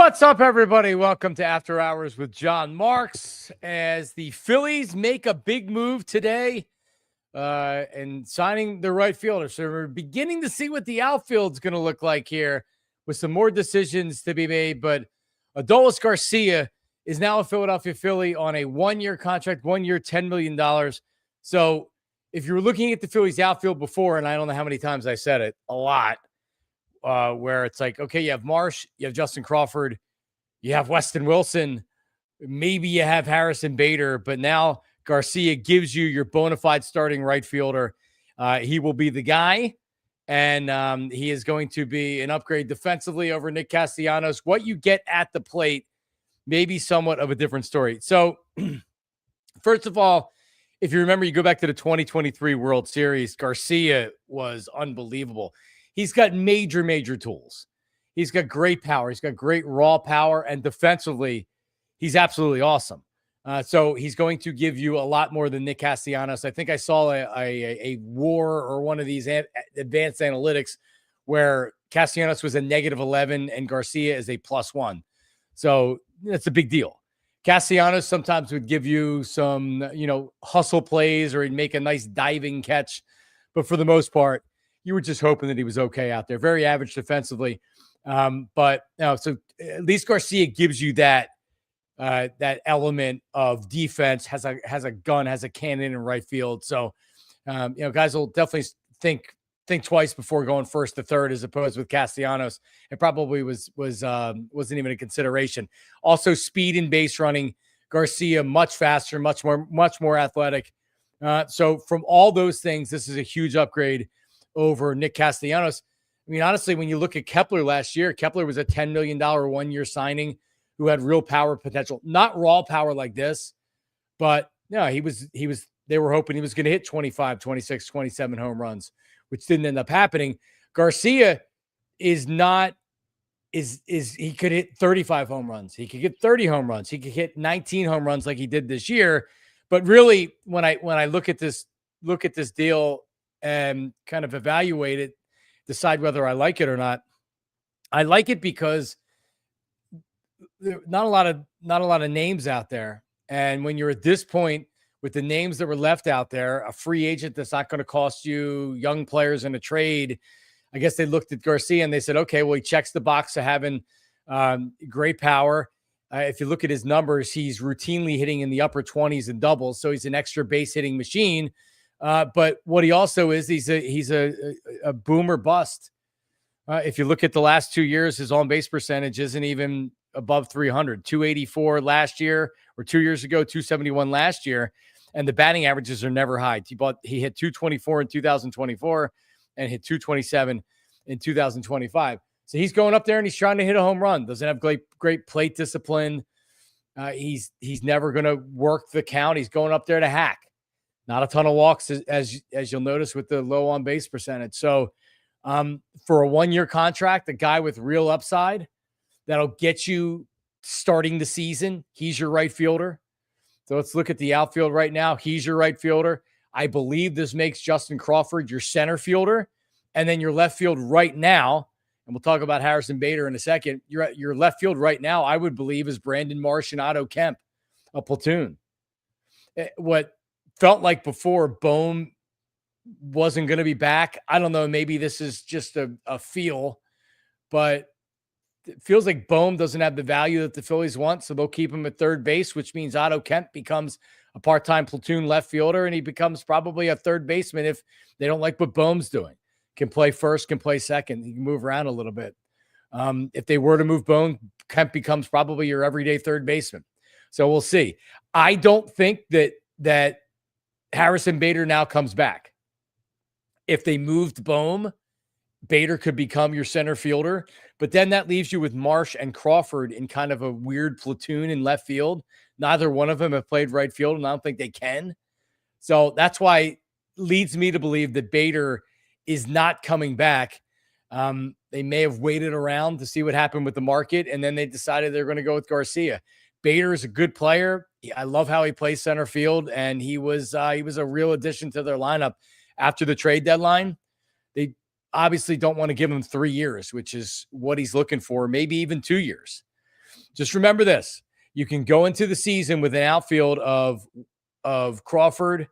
What's up, everybody? Welcome to After Hours with John Marks. As the Phillies make a big move today and signing the right fielder. So we're beginning to see what the outfield's going to look like here with some more decisions to be made. But Adolis Garcia is now a Philadelphia Philly on a one-year contract, 1 year, $10 million. So if you were looking at the Phillies outfield before, and I don't know how many times I said it, a lot, where it's like, okay, you have Marsh, you have Justin Crawford, you have Weston Wilson, maybe you have Harrison Bader, but now Garcia gives you your bona fide starting right fielder. He will be the guy, and he is going to be an upgrade defensively over Nick Castellanos. What you get at the plate may be somewhat of a different story. So, first of all, if you remember, you go back to the 2023 World Series, Garcia was unbelievable. He's got major tools. He's got great power. He's got great raw power, and defensively, he's absolutely awesome. So he's going to give you a lot more than Nick Castellanos. I think I saw a WAR or one of these advanced analytics where Castellanos was a -11 and Garcia is a +1. So that's a big deal. Castellanos sometimes would give you some, hustle plays, or he'd make a nice diving catch. But for the most part, you were just hoping that he was okay out there. Very average defensively. So at least Garcia gives you that element of defense, has a gun, has a cannon in right field. So, guys will definitely think twice before going first to third, as opposed with Castellanos. It probably wasn't even a consideration. Also, speed and base running. Garcia much faster, much more athletic. So from all those things, this is a huge upgrade over Nick Castellanos. I mean, honestly, when you look at Kepler last year, Kepler was a $10 million 1 year signing who had real power potential, not raw power like this, but no, they were hoping he was going to hit 25, 26, 27 home runs, which didn't end up happening. Garcia he could hit 35 home runs. He could get 30 home runs. He could hit 19 home runs like he did this year. But really, when I look at this deal and kind of evaluate it, decide whether I like it or not, I like it because not a lot of names out there. And when you're at this point with the names that were left out there, a free agent that's not going to cost you, young players in a trade, I guess they looked at Garcia and they said, okay, well, he checks the box of having great power. If you look at his numbers, he's routinely hitting in the upper 20s and doubles. So he's an extra base hitting machine. But what he also is, he's a boomer bust. If you look at the last 2 years, his on-base percentage isn't even above 300, 284 last year, or 2 years ago, 271 last year. And the batting averages are never high. He hit 224 in 2024 and hit 227 in 2025. So he's going up there and he's trying to hit a home run. Doesn't have great plate discipline. He's never going to work the count. He's going up there to hack. Not a ton of walks, as you'll notice with the low on-base percentage. So for a 1 year contract, a guy with real upside that'll get you starting the season, he's your right fielder. So let's look at the outfield right now. He's your right fielder. I believe this makes Justin Crawford your center fielder. And then your left field right now, and we'll talk about Harrison Bader in a second, your left field right now, I would believe, is Brandon Marsh and Otto Kemp, a platoon. What felt like before Bohm wasn't going to be back, I don't know, maybe this is just a feel, but it feels like Bohm doesn't have the value that the Phillies want, so they'll keep him at third base, which means Otto Kemp becomes a part-time platoon left fielder, and he becomes probably a third baseman if they don't like what Bohm's doing. Can play first, can play second. He can move around a little bit. If they were to move Bohm, Kemp becomes probably your everyday third baseman. So we'll see. I don't think that Harrison Bader now comes back. If they moved Bohm, Bader could become your center fielder, but then that leaves you with Marsh and Crawford in kind of a weird platoon in left field. Neither one of them have played right field, and I don't think they can. So that's why it leads me to believe that Bader is not coming back. They may have waited around to see what happened with the market, and then they decided they're going to go with Garcia. Bader is a good player. I love how he plays center field, and he was a real addition to their lineup after the trade deadline. They obviously don't want to give him 3 years, which is what he's looking for, maybe even 2 years. Just remember this. You can go into the season with an outfield of Crawford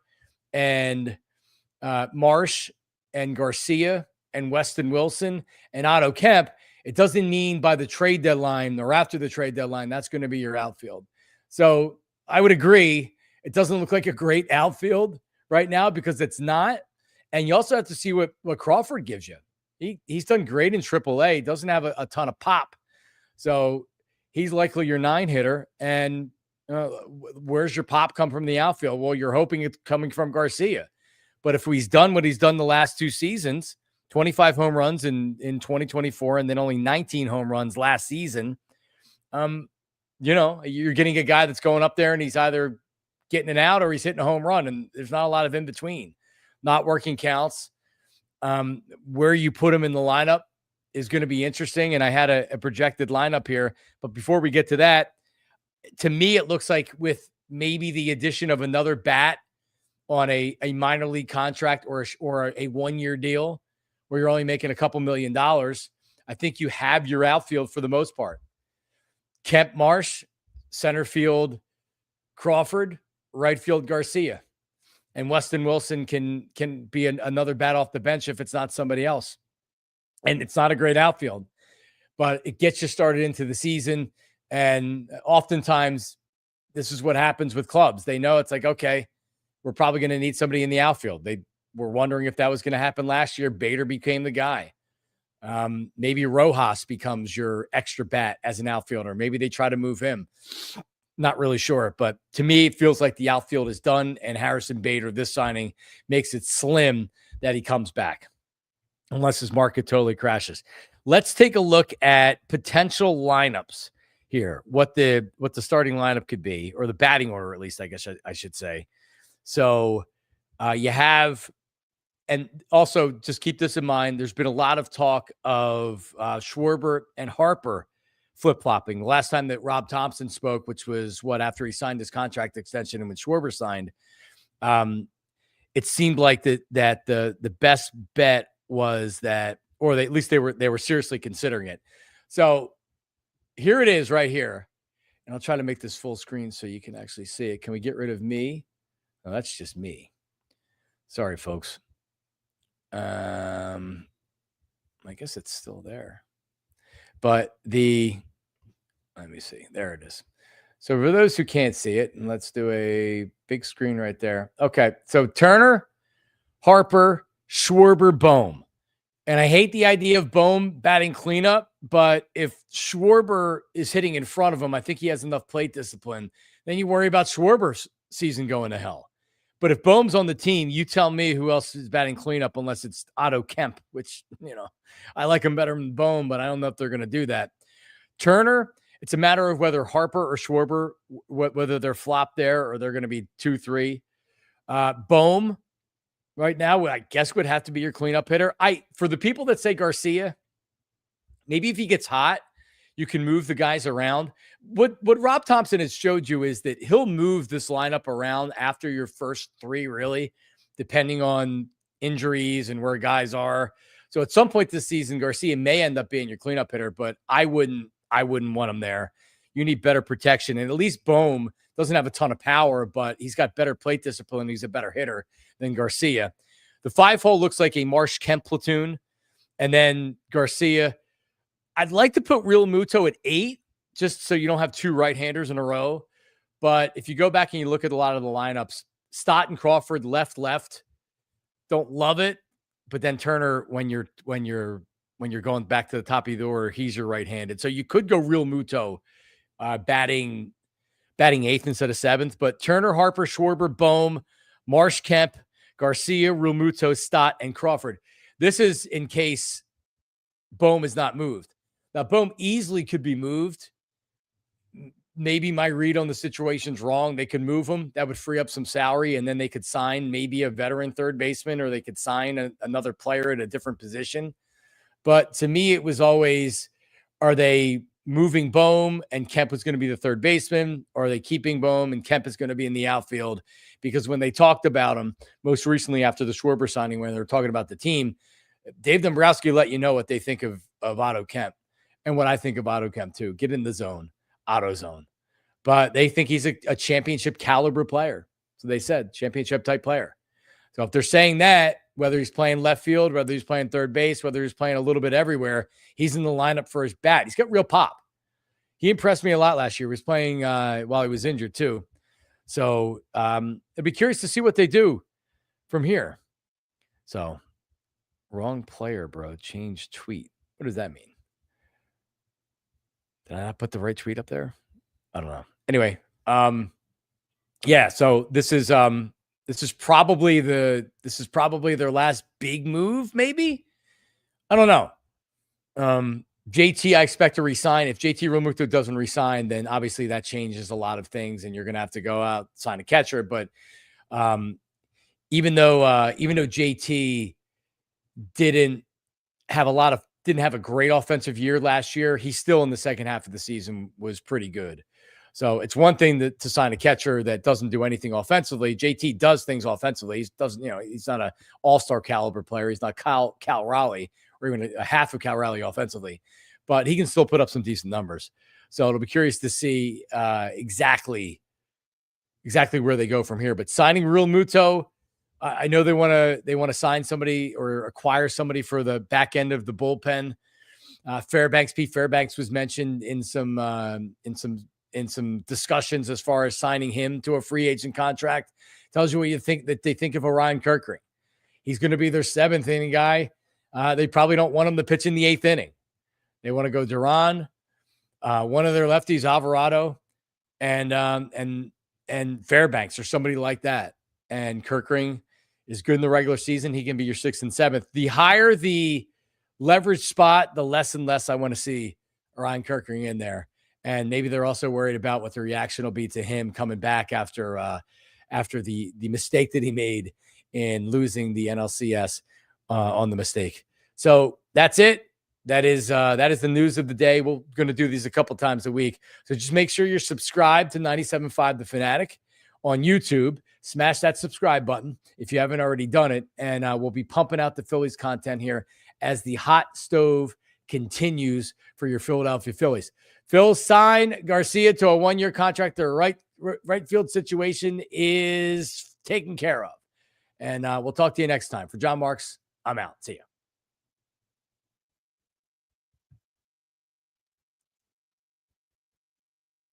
and Marsh and Garcia and Weston Wilson and Otto Kemp. It doesn't mean by the trade deadline or after the trade deadline that's going to be your outfield. So I would agree. It doesn't look like a great outfield right now because it's not. And you also have to see what Crawford gives you. He's done great in AAA. Doesn't have a ton of pop. So he's likely your 9 hitter. And where's your pop come from the outfield? Well, you're hoping it's coming from Garcia. But if he's done what he's done the last 2 seasons, 25 home runs in 2024, and then only 19 home runs last season, you're getting a guy that's going up there and he's either getting it out or he's hitting a home run. And there's not a lot of in between. Not working counts. Where you put him in the lineup is going to be interesting. And I had a projected lineup here. But before we get to that, to me, it looks like with maybe the addition of another bat on a minor league contract or a 1-year deal where you're only making a couple $1 million, I think you have your outfield for the most part. Kemp, Marsh, center field Crawford, right field Garcia. And Weston Wilson can be another bat off the bench if it's not somebody else. And it's not a great outfield, but it gets you started into the season. And oftentimes this is what happens with clubs. They know it's like, okay, we're probably going to need somebody in the outfield. They were wondering if that was going to happen last year. Bader became the guy. Maybe Rojas becomes your extra bat as an outfielder. Maybe they try to move him. Not really sure, but to me, it feels like the outfield is done, and Harrison Bader, this signing, makes it slim that he comes back, unless his market totally crashes. Let's take a look at potential lineups here, what the starting lineup could be, or the batting order, at least, I guess I should say. So you have, and also just keep this in mind, there's been a lot of talk of Schwarber and Harper flip-flopping. The last time that Rob Thompson spoke, which was after he signed his contract extension and when Schwarber signed, it seemed like that the best bet was that, or at least they were seriously considering it. So here it is right here. And I'll try to make this full screen so you can actually see it. Can we get rid of me? No, that's just me. Sorry, folks. I guess it's still there. But let me see. There it is. So for those who can't see it, and let's do a big screen right there. Okay. So Turner, Harper, Schwarber, Bohm. And I hate the idea of Bohm batting cleanup, but if Schwarber is hitting in front of him, I think he has enough plate discipline. Then you worry about Schwarber's season going to hell. But if Bohm's on the team, you tell me who else is batting cleanup unless it's Otto Kemp, which, I like him better than Bohm, but I don't know if they're going to do that. Turner, it's a matter of whether Harper or Schwarber, whether they're flopped there or they're going to be 2-3. Bohm, right now, I guess would have to be your cleanup hitter. For the people that say Garcia, maybe if he gets hot, you can move the guys around. What Rob Thompson has showed you is that he'll move this lineup around after your first 3, really, depending on injuries and where guys are. So at some point this season, Garcia may end up being your cleanup hitter, but I wouldn't want him there. You need better protection. And at least Bohm doesn't have a ton of power, but he's got better plate discipline. He's a better hitter than Garcia. The 5-hole looks like a Marsh Kemp platoon. And then Garcia, I'd like to put Real Muto at 8, just so you don't have 2 right-handers in a row. But if you go back and you look at a lot of the lineups, Stott and Crawford left, don't love it. But then Turner, when you're going back to the top of the order, he's your right-handed. So you could go Real Muto, batting 8th instead of 7th. But Turner, Harper, Schwarber, Bohm, Marsh, Kemp, Garcia, Real Muto, Stott, and Crawford. This is in case Bohm is not moved. Now, Bohm easily could be moved. Maybe my read on the situation's wrong. They could move him. That would free up some salary, and then they could sign maybe a veteran third baseman, or they could sign another player at a different position. But to me, it was always, are they moving Bohm and Kemp was going to be the third baseman, or are they keeping Bohm and Kemp is going to be in the outfield? Because when they talked about him most recently after the Schwarber signing, when they were talking about the team, Dave Dombrowski let you know what they think of Otto Kemp and what I think of Otto Kemp too. Get in the zone. AutoZone. But they think he's a championship caliber player. So they said championship type player. So if they're saying that, whether he's playing left field, whether he's playing third base, whether he's playing a little bit everywhere, he's in the lineup for his bat. He's got real pop. He impressed me a lot last year. He was playing while he was injured too. So I'd be curious to see what they do from here. So wrong player, bro. Change tweet. What does that mean? Did I not put the right tweet up there? I don't know. Anyway, yeah. So this is probably their last big move. Maybe, I don't know. JT, I expect to resign. If JT Realmuto doesn't resign, then obviously that changes a lot of things, and you're going to have to go out, sign a catcher. But even though JT didn't have a great offensive year last year, he still in the second half of the season was pretty good. So it's one thing to sign a catcher that doesn't do anything offensively. JT does things offensively. He's not an all-star caliber player. He's not Cal Raleigh or even a half of Cal Raleigh offensively, but he can still put up some decent numbers. So it'll be curious to see exactly where they go from here. But signing Realmuto, I know they want to sign somebody or acquire somebody for the back end of the bullpen. Pete Fairbanks was mentioned in some discussions as far as signing him to a free agent contract. Tells you what they think of Orion Kirkring. He's going to be their seventh inning guy. They probably don't want him to pitch in the eighth inning. They want to go Duran, one of their lefties, Alvarado, and Fairbanks or somebody like that. And Kirkring is good in the regular season. He can be your sixth and seventh. The higher the leverage spot, the less and less I want to see Orion Kirkring in there. And maybe they're also worried about what the reaction will be to him coming back after the mistake that he made in losing the NLCS on the mistake. So that's it. That is the news of the day. We're going to do these a couple times a week. So just make sure you're subscribed to 97.5 The Fanatic on YouTube. Smash that subscribe button if you haven't already done it. And we'll be pumping out the Phillies content here as the hot stove continues for your Philadelphia Phillies. Phil's sign Garcia to a one-year contract. Their right field situation is taken care of. And we'll talk to you next time. For John Marks, I'm out. See ya.